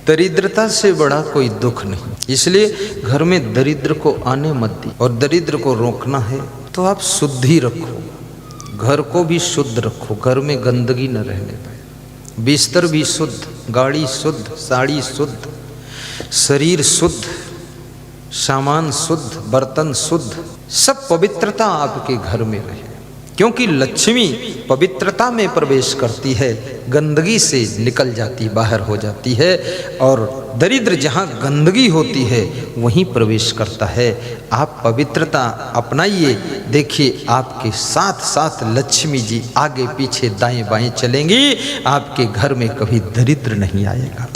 दरिद्रता से बड़ा कोई दुख नहीं। इसलिए घर में दरिद्र को आने मत दी। और दरिद्र को रोकना है तो आप शुद्धि रखो, घर को भी शुद्ध रखो, घर में गंदगी न रहने पाए। बिस्तर भी शुद्ध, गाड़ी शुद्ध, साड़ी शुद्ध, शरीर शुद्ध, सामान शुद्ध, बर्तन शुद्ध, सब पवित्रता आपके घर में रहे। क्योंकि लक्ष्मी पवित्रता में प्रवेश करती है, गंदगी से निकल जाती, बाहर हो जाती है। और दरिद्र जहाँ गंदगी होती है वहीं प्रवेश करता है। आप पवित्रता अपनाइए, देखिए आपके साथ साथ लक्ष्मी जी आगे पीछे दाएं बाएं चलेंगी, आपके घर में कभी दरिद्र नहीं आएगा।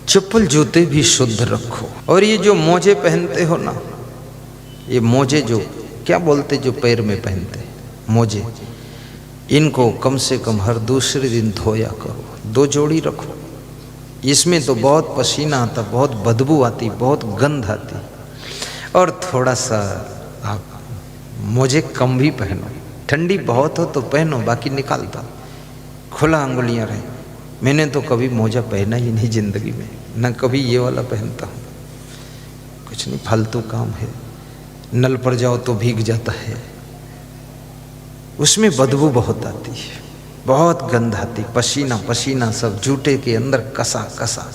चप्पल जूते भी शुद्ध रखो। और ये जो मोजे पहनते हो ना, ये मोजे जो क्या बोलते, जो पैर में पहनते मोजे, इनको कम से कम हर दूसरे दिन धोया करो। 2 जोड़ी रखो। इसमें तो बहुत पसीना आता, बहुत बदबू आती, बहुत गंध आती। और थोड़ा सा आप मोजे कम भी पहनो। ठंडी बहुत हो तो पहनो, बाकी निकाल दो, खुला अंगुलियां रहे। मैंने तो कभी मोजा पहना ही नहीं जिंदगी में, न कभी ये वाला पहनता हूँ। कुछ नहीं, फालतू काम है। नल पर जाओ तो भीग जाता है, उसमें बदबू बहुत आती है, बहुत गंध आती, पसीना पसीना सब जूते के अंदर कसा कसा।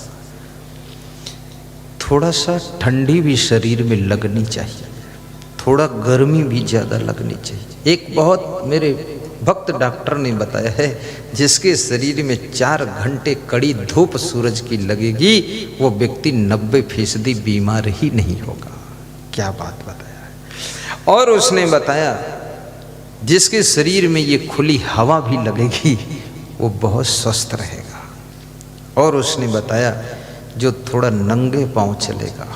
थोड़ा सा ठंडी भी शरीर में लगनी चाहिए, थोड़ा गर्मी भी ज़्यादा लगनी चाहिए। एक बहुत मेरे भक्त डॉक्टर ने बताया है, जिसके शरीर में 4 घंटे कड़ी धूप सूरज की लगेगी वो व्यक्ति 90% बीमार ही नहीं होगा। क्या बात बताया है। और उसने बताया जिसके शरीर में ये खुली हवा भी लगेगी वो बहुत स्वस्थ रहेगा। और उसने बताया जो थोड़ा नंगे पांव चलेगा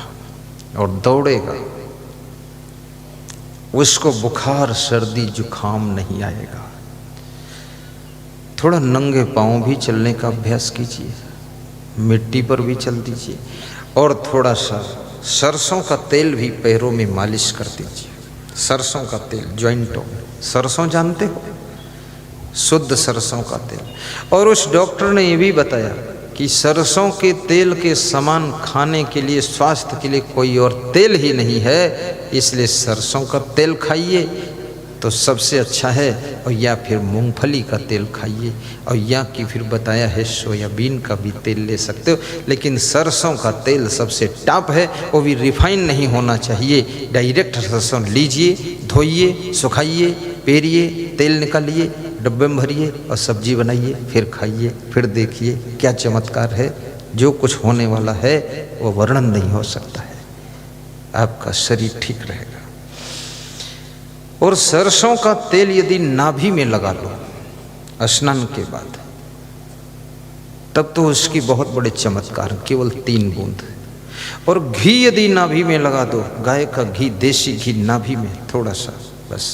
और दौड़ेगा उसको बुखार सर्दी जुखाम नहीं आएगा। थोड़ा नंगे पांव भी चलने का अभ्यास कीजिए, मिट्टी पर भी चल दीजिए। और थोड़ा सा सरसों का तेल भी पैरों में मालिश कर दीजिए। सरसों का तेल जॉइंटों में, सरसों जानते हो, शुद्ध सरसों का तेल। और उस डॉक्टर ने ये भी बताया कि सरसों के तेल के समान खाने के लिए, स्वास्थ्य के लिए कोई और तेल ही नहीं है, इसलिए सरसों का तेल खाइए तो सबसे अच्छा है। और या फिर मूंगफली का तेल खाइए, और या कि फिर बताया है सोयाबीन का भी तेल ले सकते हो, लेकिन सरसों का तेल सबसे टॉप है। वो भी रिफाइन नहीं होना चाहिए। डायरेक्ट सरसों लीजिए, धोइए, सुखाइए, पेरिए, तेल निकालिए, डब्बे में भरिए और सब्जी बनाइए, फिर खाइए, फिर देखिए क्या चमत्कार है। जो कुछ होने वाला है वो वर्णन नहीं हो सकता है। आपका शरीर ठीक रहेगा। और सरसों का तेल यदि नाभि में लगा लो स्नान के बाद, तब तो उसकी बहुत बड़े चमत्कार, केवल 3 बूंद। और घी यदि नाभि में लगा दो, गाय का घी, देसी घी नाभि में थोड़ा सा, बस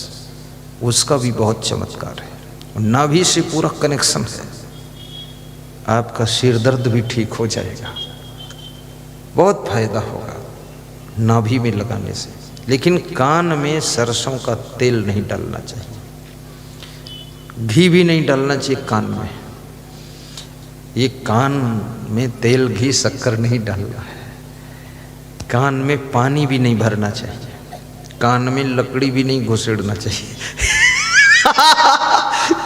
उसका भी बहुत चमत्कार है। और नाभि से पूरा कनेक्शन है, आपका सिर दर्द भी ठीक हो जाएगा, बहुत फायदा होगा नाभि में लगाने से। लेकिन कान में सरसों का तेल नहीं डालना चाहिए, घी भी नहीं डालना चाहिए कान में। ये कान में तेल घी शक्कर नहीं डालना है। कान में पानी भी नहीं भरना चाहिए, कान में लकड़ी भी नहीं घुसेड़ना चाहिए।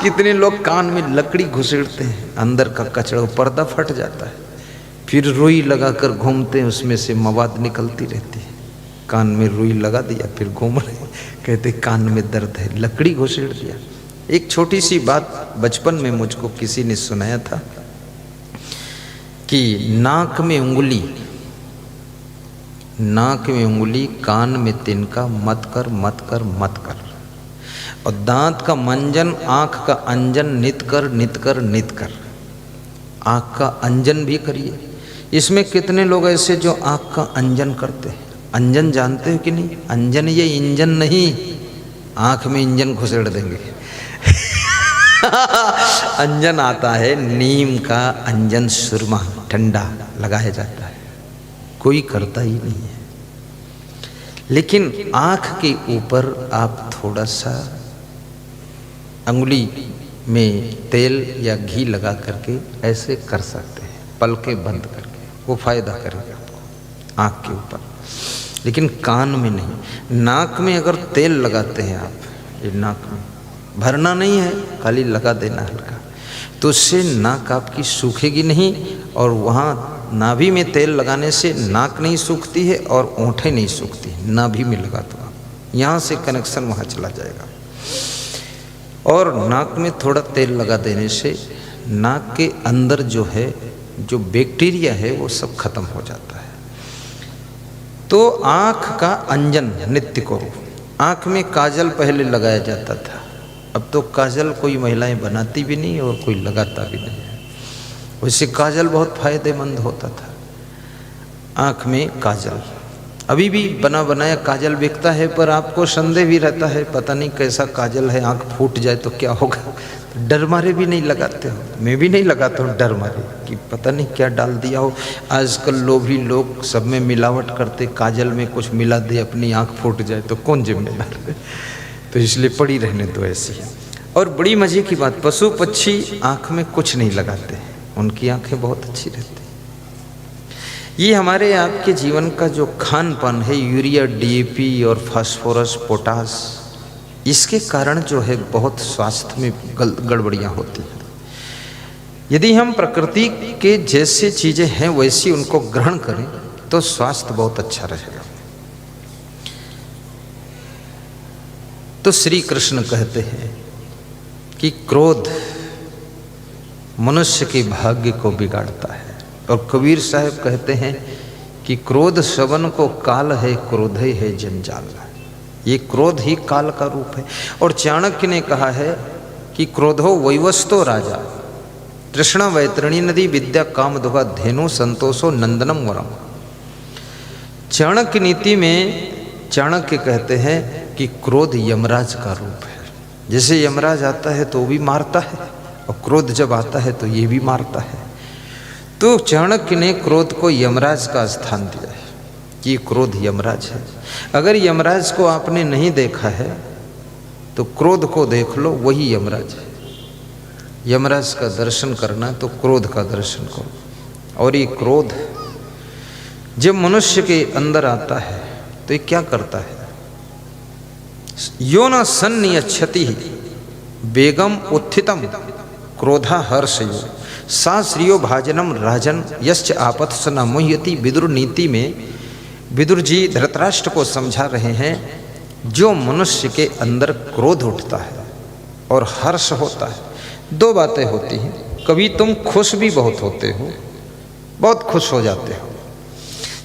कितने लोग कान में लकड़ी घुसेड़ते हैं, अंदर का कचरा, पर्दा फट जाता है, फिर रुई लगाकर घूमते हैं, उसमें से मवाद निकलती रहती है। कान में रुई लगा दिया, फिर घूम रहे, कहते कान में दर्द है, लकड़ी घुसेड़ दिया। एक छोटी सी बात बचपन में मुझको किसी ने सुनाया था कि नाक में उंगली, कान में तिनका मत कर मत कर मत कर। और दांत का मंजन, आँख का अंजन नित कर नित कर नित कर। आँख का अंजन भी करिए। इसमें कितने लोग ऐसे जो आँख का अंजन करते हैं। अंजन जानते हो कि नहीं? अंजन ये इंजन नहीं, आँख में इंजन घुसेड़ देंगे। अंजन आता है नीम का अंजन, सुरमा ठंडा लगाया जाता है, कोई करता ही नहीं है। लेकिन आँख के ऊपर आप थोड़ा सा अंगुली में तेल या घी लगा करके ऐसे कर सकते हैं, पलके बंद करके। वो फायदा करेगा आपको आँख के ऊपर, लेकिन कान में नहीं। नाक में अगर तेल लगाते हैं आप, ये नाक में भरना नहीं है, खाली लगा देना हल्का, तो उससे नाक आपकी सूखेगी नहीं। और वहाँ नाभि में तेल लगाने से नाक नहीं सूखती है और ओंठें नहीं सूखती, नाभि में लगा दो आप, यहाँ से कनेक्शन वहाँ चला जाएगा। और नाक में थोड़ा तेल लगा देने से नाक के अंदर जो है, जो बैक्टीरिया है वो सब खत्म हो जाता है। तो आँख का अंजन नित्य करो। आँख में काजल पहले लगाया जाता था, अब तो काजल कोई महिलाएं बनाती भी नहीं और कोई लगाता भी नहीं है। वैसे काजल बहुत फायदेमंद होता था। आँख में काजल अभी भी बना बनाया काजल बिकता है, पर आपको संदेह भी रहता है पता नहीं कैसा काजल है, आँख फूट जाए तो क्या होगा, तो डर मारे भी नहीं लगाते हो। मैं भी नहीं लगाता हूँ डर मारे कि पता नहीं क्या डाल दिया हो। आजकल लोभी लोग सब में मिलावट करते, काजल में कुछ मिला दे अपनी आँख फूट जाए तो कौन जिम्मेदार है। तो इसलिए पड़ी रहने दो ऐसी। और बड़ी मज़े की बात, पशु पक्षी आँख में कुछ नहीं लगाते, उनकी आँखें बहुत अच्छी रहती। ये हमारे आपके जीवन का जो खान पान है, यूरिया, डीएपी और फास्फोरस, पोटास, इसके कारण जो है बहुत स्वास्थ्य में गड़बड़ियाँ होती हैं। यदि हम प्रकृति के जैसे चीज़ें हैं वैसी उनको ग्रहण करें तो स्वास्थ्य बहुत अच्छा रहेगा। तो श्री कृष्ण कहते हैं कि क्रोध मनुष्य के भाग्य को बिगाड़ता है। और कबीर साहब कहते हैं कि क्रोध श्रवण को काल है, क्रोध है जंजाल। ये क्रोध ही काल का रूप है। और चाणक्य ने कहा है कि क्रोधो वैवस्तो राजा, तृष्णा वैतरणी नदी, विद्या काम दुगा, धेनु संतोषो नंदनम वरम। चाणक्य नीति में चाणक्य कहते हैं कि क्रोध यमराज का रूप है। जैसे यमराज आता है तो वो भी मारता है, और क्रोध जब आता है तो ये भी मारता है। तो चाणक्य ने क्रोध को यमराज का स्थान दिया है कि क्रोध यमराज है। अगर यमराज को आपने नहीं देखा है तो क्रोध को देख लो, वही यमराज है। यमराज का दर्शन करना तो क्रोध का दर्शन करो। और ये क्रोध जब मनुष्य के अंदर आता है तो ये क्या करता है? यो न सन्नियच्छति बेगम उत्थितम क्रोधा हर्षयो सा श्रियो भाजनम राजन यश्च आपत स न मुह्यति। विदुर नीति में विदुर जी धृतराष्ट्र को समझा रहे हैं, जो मनुष्य के अंदर क्रोध उठता है और हर्ष होता है, दो बातें होती हैं। कभी तुम खुश भी बहुत होते हो, बहुत खुश हो जाते हो।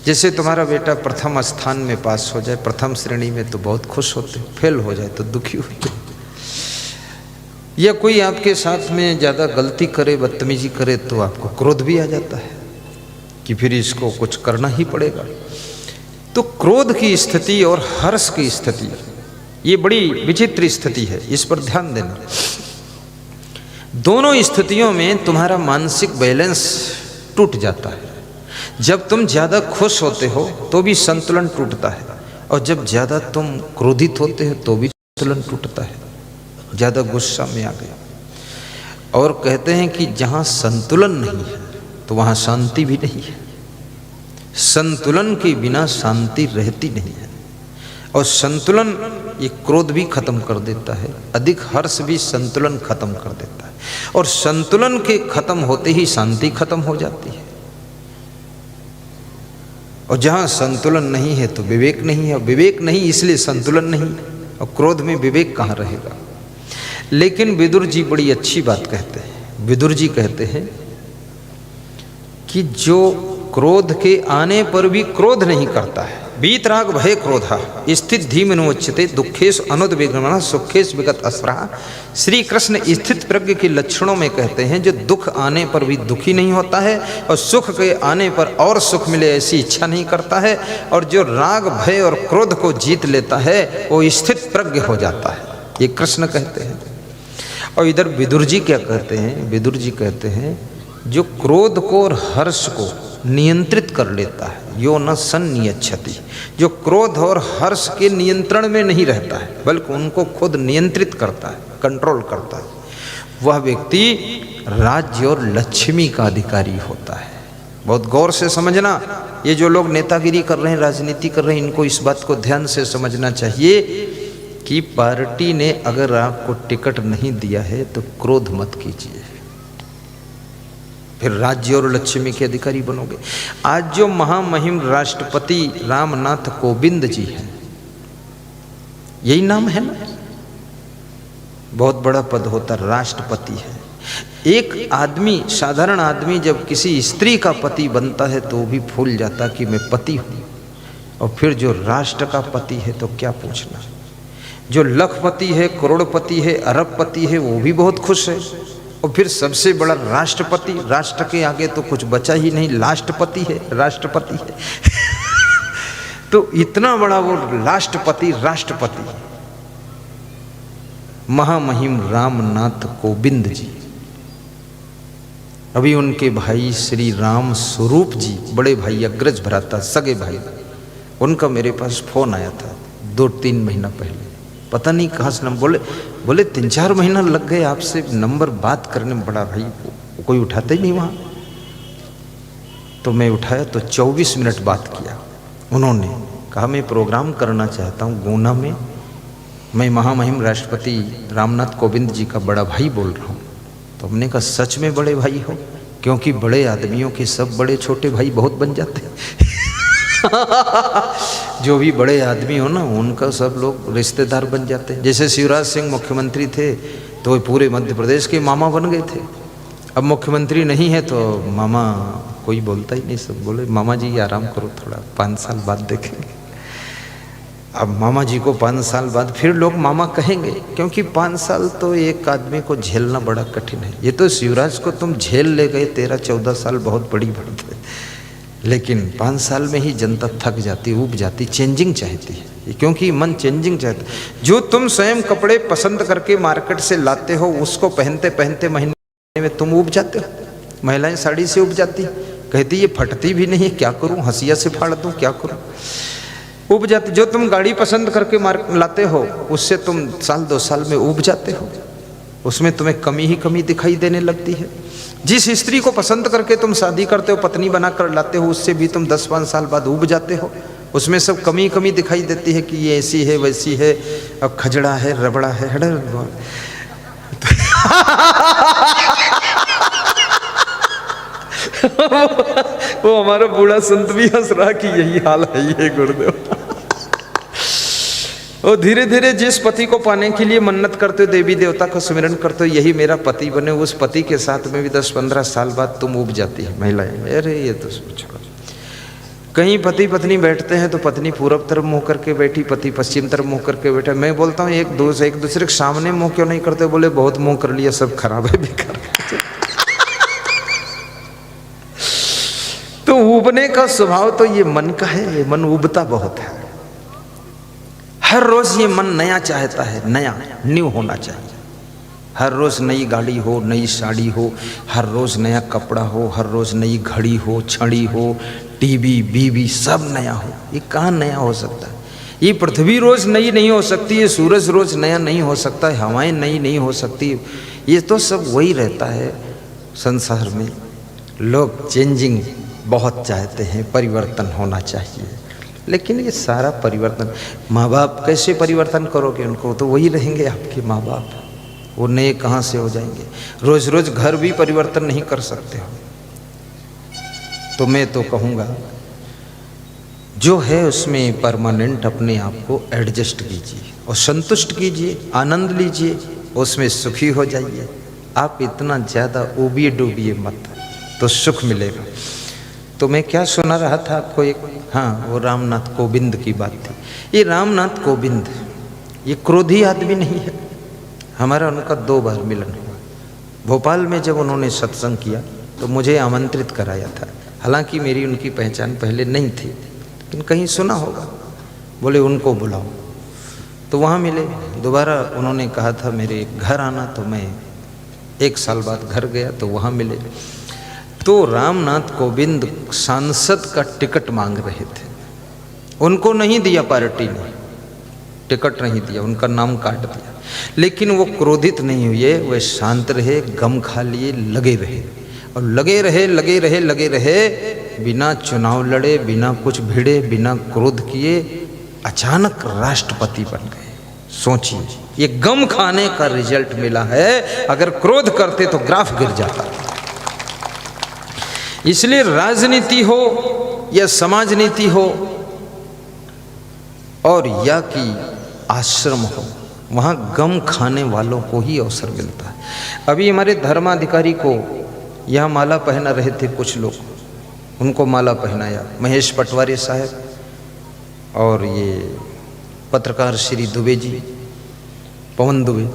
जैसे तुम्हारा बेटा प्रथम स्थान में पास हो जाए, प्रथम श्रेणी में, तो बहुत खुश होते हो। फेल हो जाए तो दुखी होते हो। या कोई आपके साथ में ज़्यादा गलती करे, बदतमीजी करे, तो आपको क्रोध भी आ जाता है कि फिर इसको कुछ करना ही पड़ेगा। तो क्रोध की स्थिति और हर्ष की स्थिति, ये बड़ी विचित्र स्थिति है, इस पर ध्यान देना। दोनों स्थितियों में तुम्हारा मानसिक बैलेंस टूट जाता है। जब तुम ज़्यादा खुश होते हो तो भी संतुलन टूटता है, और जब ज़्यादा तुम क्रोधित होते हो तो भी संतुलन टूटता है। ज़्यादा गुस्सा में आ गया। और कहते हैं कि जहाँ संतुलन नहीं है तो वहाँ शांति भी नहीं है। संतुलन के बिना शांति रहती नहीं है। और संतुलन ये क्रोध भी खत्म कर देता है, अधिक हर्ष भी संतुलन खत्म कर देता है। और संतुलन के खत्म होते ही शांति खत्म हो जाती है। और जहाँ संतुलन नहीं है तो विवेक नहीं है, विवेक नहीं इसलिए संतुलन नहीं, और क्रोध में विवेक कहाँ रहेगा। लेकिन विदुर जी बड़ी अच्छी बात कहते हैं। विदुर जी कहते हैं कि जो क्रोध के आने पर भी क्रोध नहीं करता है, वीतराग भय क्रोधा स्थित धीमनुच्यते दुखेश अनुद्विग्न सुखेश विगत अस्पृहा। श्री कृष्ण स्थित प्रज्ञ के लक्षणों में कहते हैं जो दुख आने पर भी दुखी नहीं होता है, और सुख के आने पर और सुख मिले ऐसी इच्छा नहीं करता है, और जो राग भय और क्रोध को जीत लेता है वो स्थित प्रज्ञ हो जाता है। ये कृष्ण कहते हैं। और इधर विदुर जी क्या कहते हैं? विदुर जी कहते हैं जो क्रोध को और हर्ष को नियंत्रित कर लेता है, यो न सन्नियच्छति, जो क्रोध और हर्ष के नियंत्रण में नहीं रहता है बल्कि उनको खुद नियंत्रित करता है, कंट्रोल करता है, वह व्यक्ति राज्य और लक्ष्मी का अधिकारी होता है। बहुत गौर से समझना। ये जो लोग नेतागिरी कर रहे हैं, राजनीति कर रहे हैं, इनको इस बात को ध्यान से समझना चाहिए कि पार्टी ने अगर आपको टिकट नहीं दिया है तो क्रोध मत कीजिए, फिर राज्य और लक्ष्मी के अधिकारी बनोगे। आज जो महामहिम राष्ट्रपति रामनाथ कोविंद जी हैं, यही नाम है ना, बहुत बड़ा पद होता, राष्ट्रपति है। एक आदमी, साधारण आदमी जब किसी स्त्री का पति बनता है तो वो भी भूल जाता कि मैं पति हूँ, और फिर जो राष्ट्र का पति है तो क्या पूछना। जो लखपति है, करोड़पति है, अरबपति है, वो भी बहुत खुश है, और फिर सबसे बड़ा राष्ट्रपति, राष्ट्र के आगे तो कुछ बचा ही नहीं, राष्ट्रपति है, राष्ट्रपति है तो इतना बड़ा वो राष्ट्रपति, राष्ट्रपति महामहिम रामनाथ कोविंद जी। अभी उनके भाई श्री राम स्वरूप जी, बड़े भाई, अग्रज भ्राता, सगे भाई, उनका मेरे पास फोन आया था 2-3 महीना पहले। पता नहीं कहाँ से नंबर, बोले 3-4 महीना लग गए आपसे नंबर बात करने में। बड़ा भाई, कोई उठाता ही नहीं वहाँ। तो मैं उठाया तो 24 मिनट बात किया। उन्होंने कहा मैं प्रोग्राम करना चाहता हूँ गुना में, मैं महामहिम राष्ट्रपति रामनाथ कोविंद जी का बड़ा भाई बोल रहा हूँ। तो हमने कहा सच में बड़े भाई हो? क्योंकि बड़े आदमियों के सब बड़े छोटे भाई बहुत बन जाते हैं जो भी बड़े आदमी हो ना, उनका सब लोग रिश्तेदार बन जाते हैं। जैसे शिवराज सिंह मुख्यमंत्री थे तो वो पूरे मध्य प्रदेश के मामा बन गए थे। अब मुख्यमंत्री नहीं है तो मामा कोई बोलता ही नहीं, सब बोले मामा जी आराम करो थोड़ा, 5 साल बाद देखेंगे। अब मामा जी को 5 साल बाद फिर लोग मामा कहेंगे, क्योंकि 5 साल तो एक आदमी को झेलना बड़ा कठिन है। ये तो शिवराज को तुम झेल ले गए 13-14 साल, बहुत बड़ी बात है, लेकिन 5 साल में ही जनता थक जाती, ऊब जाती, चेंजिंग चाहती है, क्योंकि मन चेंजिंग चाहता है। जो तुम स्वयं कपड़े पसंद करके मार्केट से लाते हो, उसको पहनते पहनते महीने में तुम ऊब जाते हो। महिलाएं साड़ी से ऊब जाती, कहती ये फटती भी नहीं, क्या करूं, हंसिया से फाड़ दूं, क्या करूं, ऊब जाती। जो तुम गाड़ी पसंद करके लाते हो, उससे तुम 1-2 साल में ऊब जाते हो, उसमें तुम्हें कमी ही कमी दिखाई देने लगती है। जिस स्त्री को पसंद करके तुम शादी करते हो, पत्नी बना कर लाते हो, उससे भी तुम 10-5 साल बाद ऊब जाते हो, उसमें सब कमी कमी दिखाई देती है कि ये ऐसी है, वैसी है, अब खजड़ा है, रबड़ा है, वो हमारा बूढ़ा संत भी हंस रहा कि यही हाल है ये गुरुदेव। और धीरे धीरे जिस पति को पाने के लिए मन्नत करते हो, देवी देवता का सुमिरन करते हो, यही मेरा पति बने, उस पति के साथ में भी 10-15 साल बाद तुम ऊब जाती है महिलाएं। अरे ये तो छोड़ो। कहीं पति पत्नी बैठते हैं तो पत्नी पूरब तरफ मुंह करके बैठी, पति पश्चिम तरफ मुंह करके बैठा। मैं बोलता हूँ एक दूसरे के सामने मुंह क्यों नहीं करते? बोले बहुत मुंह कर लिया, सब खराब है, बेकार। तो ऊबने का स्वभाव तो ये मन का है, ये मन ऊबता बहुत है। हर रोज ये मन नया चाहता है, नया, न्यू होना चाहिए। हर रोज नई गाड़ी हो, नई साड़ी हो, हर रोज नया कपड़ा हो, हर रोज नई घड़ी हो, छड़ी हो, टीवी, बीवी, सब नया हो। ये कहाँ नया हो सकता है? ये पृथ्वी रोज नई नहीं हो सकती, ये सूरज रोज नया नहीं हो सकता है, हवाएं नई नहीं हो सकती। ये तो सब वही रहता है संसार में। लोग चेंजिंग बहुत चाहते हैं, परिवर्तन होना चाहिए, लेकिन ये सारा परिवर्तन, माँ बाप कैसे परिवर्तन करोगे उनको? तो वही रहेंगे आपके माँ बाप, वो नए कहाँ से हो जाएंगे? रोज रोज घर भी परिवर्तन नहीं कर सकते हो। तो मैं तो कहूँगा जो है उसमें परमानेंट अपने आप को एडजस्ट कीजिए और संतुष्ट कीजिए, आनंद लीजिए, उसमें सुखी हो जाइए। आप इतना ज़्यादा उबिए डूबिए मत, तो सुख मिलेगा। तो मैं क्या सुना रहा था आपको एक, हाँ, वो रामनाथ कोविंद की बात थी। ये रामनाथ कोविंद ये क्रोधी आदमी नहीं है। हमारा उनका 2 बार मिलन हुआ। भोपाल में जब उन्होंने सत्संग किया तो मुझे आमंत्रित कराया था। हालांकि मेरी उनकी पहचान पहले नहीं थी, लेकिन कहीं सुना होगा। बोले उनको बुलाओ, तो वहाँ मिले। दोबारा उन्होंने कहा था मेरे घर आना, तो मैं 1 साल बाद घर गया तो वहाँ मिले। तो रामनाथ कोविंद सांसद का टिकट मांग रहे थे, उनको नहीं दिया, पार्टी ने टिकट नहीं दिया, उनका नाम काट दिया। लेकिन वो क्रोधित नहीं हुए, वे शांत रहे, गम खा लिए, लगे रहे। और लगे रहे, बिना चुनाव लड़े, बिना कुछ भिड़े, बिना क्रोध किए अचानक राष्ट्रपति बन गए। सोचिए, ये गम खाने का रिजल्ट मिला है। अगर क्रोध करते तो ग्राफ गिर जाता। इसलिए राजनीति हो या समाज नीति हो और या कि आश्रम हो, वहां गम खाने वालों को ही अवसर मिलता है। अभी हमारे धर्माधिकारी को यहाँ माला पहना रहे थे कुछ लोग, उनको माला पहनाया महेश पटवारी साहब और ये पत्रकार श्री दुबे जी, पवन दुबे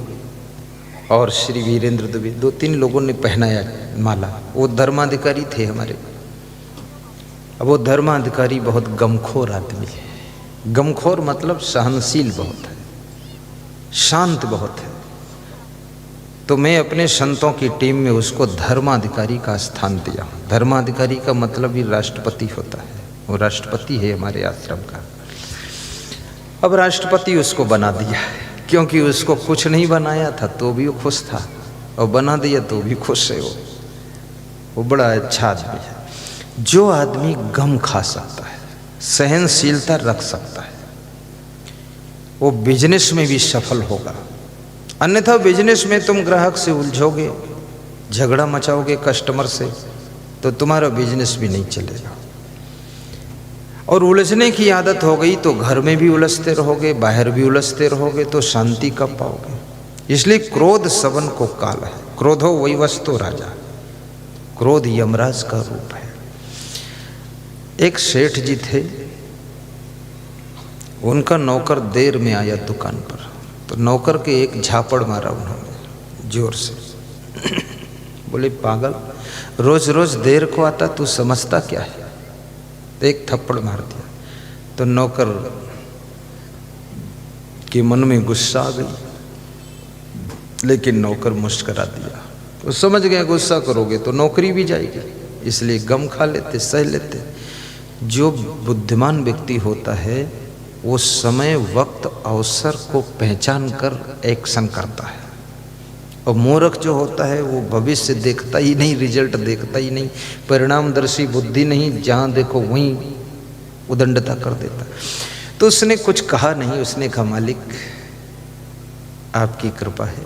और श्री वीरेंद्र दुबे, 2-3 लोगों ने पहनाया माला। वो धर्माधिकारी थे हमारे। अब वो धर्माधिकारी बहुत गमखोर आदमी है। गमखोर मतलब सहनशील बहुत है, शांत बहुत है। तो मैं अपने संतों की टीम में उसको धर्माधिकारी का स्थान दिया। धर्माधिकारी का मतलब ही राष्ट्रपति होता है, वो राष्ट्रपति है हमारे आश्रम का। अब राष्ट्रपति उसको बना दिया, क्योंकि उसको कुछ नहीं बनाया था तो भी वो खुश था, और बना दिया तो भी खुश है। वो बड़ा अच्छा आदमी है। जो आदमी गम खा सकता है, सहनशीलता रख सकता है, वो बिजनेस में भी सफल होगा। अन्यथा बिजनेस में तुम ग्राहक से उलझोगे, झगड़ा मचाओगे कस्टमर से, तो तुम्हारा बिजनेस भी नहीं चलेगा। और उलझने की आदत हो गई तो घर में भी उलझते रहोगे, बाहर भी उलझते रहोगे, तो शांति कब पाओगे। इसलिए क्रोध सबन को काल है। क्रोधो वही वस्तु राजा। क्रोध यमराज का रूप है। एक सेठ जी थे, उनका नौकर देर में आया दुकान पर, तो नौकर के एक झापड़ मारा उन्होंने जोर से। बोले पागल, रोज रोज देर को आता, तू समझता क्या है। तो एक थप्पड़ मार दिया। तो नौकर के मन में गुस्सा आ गई, लेकिन नौकर मुस्कुरा दिया। तो समझ गए गुस्सा करोगे तो नौकरी भी जाएगी, इसलिए गम खा लेते, सह लेते। जो बुद्धिमान व्यक्ति होता है वो समय, वक्त, अवसर को पहचान कर एक्शन करता है। और मूर्ख जो होता है वो भविष्य देखता ही नहीं, रिजल्ट देखता ही नहीं, परिणामदर्शी बुद्धि नहीं, जहाँ देखो वहीं उदंडता कर देता। तो उसने कुछ कहा नहीं। उसने कहा मालिक आपकी कृपा है,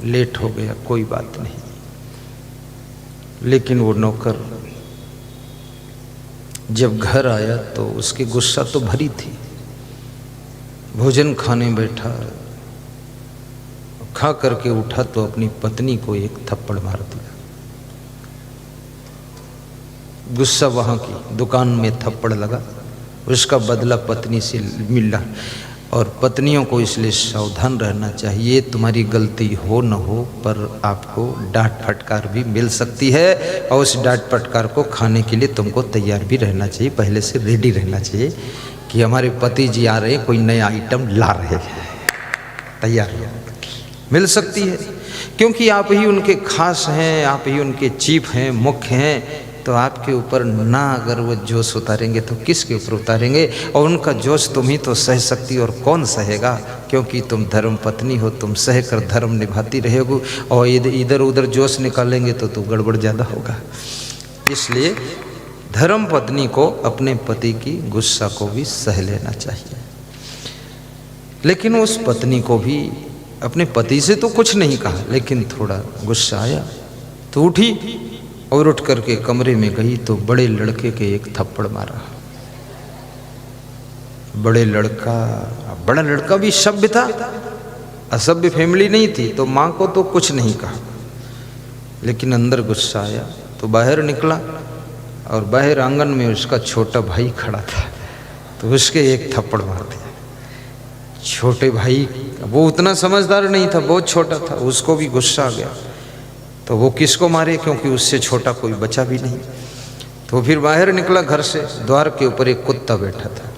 लेट हो गया, कोई बात नहीं। लेकिन वो नौकर जब घर आया तो उसकी गुस्सा तो भरी थी। भोजन खाने बैठा, खा करके उठा तो अपनी पत्नी को एक थप्पड़ मार दिया। गुस्सा वहां की दुकान में थप्पड़ लगा, उसका बदला पत्नी से मिला। और पत्नियों को इसलिए सावधान रहना चाहिए, तुम्हारी गलती हो न हो पर आपको डांट फटकार भी मिल सकती है, और उस डांट फटकार को खाने के लिए तुमको तैयार भी रहना चाहिए, पहले से रेडी रहना चाहिए कि हमारे पति जी आ रहे हैं, कोई नया आइटम ला रहे हैं, तैयार हो। मिल सकती है, क्योंकि आप ही उनके खास हैं, आप ही उनके चीफ हैं, मुख्य हैं। तो आपके ऊपर ना अगर वो जोश उतारेंगे तो किसके ऊपर उतारेंगे। और उनका जोश तुम ही तो सह सकती, और कौन सहेगा, क्योंकि तुम धर्म पत्नी हो, तुम सह कर धर्म निभाती रहेगी। और इधर उधर जोश निकालेंगे तो गड़बड़ ज़्यादा होगा। इसलिए धर्म पत्नी को अपने पति की गुस्सा को भी सह लेना चाहिए। लेकिन उस पत्नी को भी अपने पति से तो कुछ नहीं कहा, लेकिन थोड़ा गुस्सा आया तो उठी और उठ करके कमरे में गई तो बड़े लड़के के एक थप्पड़ मारा। बड़ा लड़का भी सभ्य था, असभ्य फैमिली नहीं थी, तो माँ को तो कुछ नहीं कहा, लेकिन अंदर गुस्सा आया तो बाहर निकला। और बाहर आंगन में उसका छोटा भाई खड़ा था, तो उसके एक थप्पड़ मार दिया। छोटे भाई, वो उतना समझदार नहीं था, बहुत छोटा था, उसको भी गुस्सा आ गया। तो वो किसको मारे, क्योंकि उससे छोटा कोई बचा भी नहीं। तो फिर बाहर निकला घर से, द्वार के ऊपर एक कुत्ता बैठा था,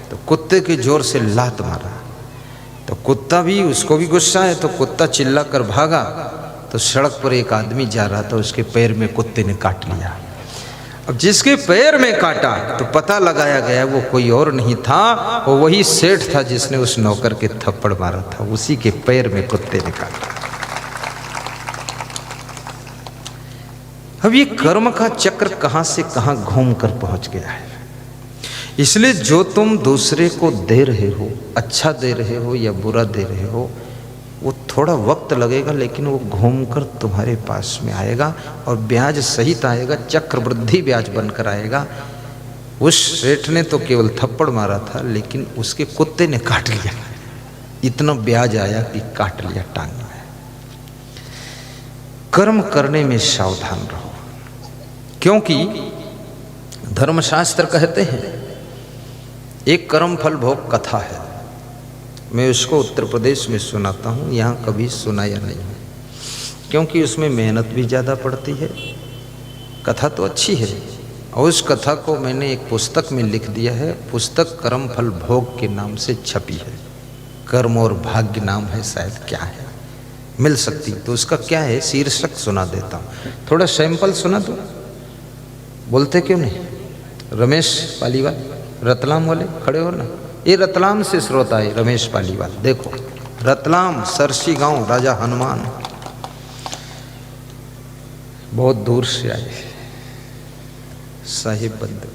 तो कुत्ते के जोर से लात मारा। तो कुत्ता भी, उसको भी गुस्सा है, तो कुत्ता चिल्ला कर भागा। तो सड़क पर एक आदमी जा रहा था, उसके पैर में कुत्ते ने काट लिया। अब जिसके पैर में काटा तो पता लगाया गया वो कोई और नहीं था, वो वही सेठ था जिसने उस नौकर के थप्पड़ मारा था, उसी के पैर में कुत्ते ने काटा। अब ये कर्म का चक्र कहां से कहां घूम कर पहुंच गया है। इसलिए जो तुम दूसरे को दे रहे हो, अच्छा दे रहे हो या बुरा दे रहे हो, वो थोड़ा वक्त लगेगा लेकिन वो घूमकर तुम्हारे पास में आएगा और ब्याज सहित आएगा, चक्रवृद्धि ब्याज बनकर आएगा। उस सेठ ने तो केवल थप्पड़ मारा था लेकिन उसके कुत्ते ने काट लिया, इतना ब्याज आया कि काट लिया टांग में। कर्म करने में सावधान रहो, क्योंकि धर्मशास्त्र कहते हैं एक कर्म फल भोग कथा है। मैं उसको उत्तर प्रदेश में सुनाता हूँ, यहाँ कभी सुनाया नहीं है, क्योंकि उसमें मेहनत भी ज़्यादा पड़ती है। कथा तो अच्छी है और उस कथा को मैंने एक पुस्तक में लिख दिया है। पुस्तक कर्म फल भोग के नाम से छपी है, कर्म और भाग्य नाम है शायद, क्या है, मिल सकती। तो उसका क्या है, शीर्षक सुना देता हूँ, थोड़ा सैंपल सुना दो। बोलते क्यों नहीं? रमेश पालीवाल, रतलाम वाले खड़े हो ना, ये रतलाम से श्रोता है रमेश पालीवाल। देखो रतलाम सरसी गांव, राजा हनुमान, बहुत दूर से आए साहिब बंधु।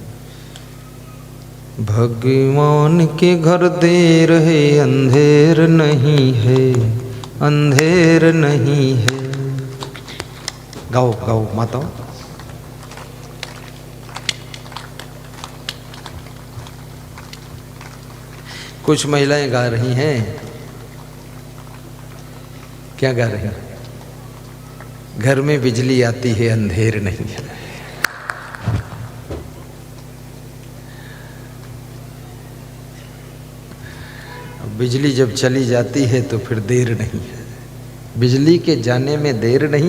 भगवान के घर देर है, अंधेर नहीं है, अंधेर नहीं है। गाओ गाओ माताओं। कुछ महिलाएं गा रही हैं, क्या गा रही हैं? घर में बिजली आती है, अंधेर नहीं है। बिजली जब चली जाती है तो फिर देर नहीं है, बिजली के जाने में देर नहीं।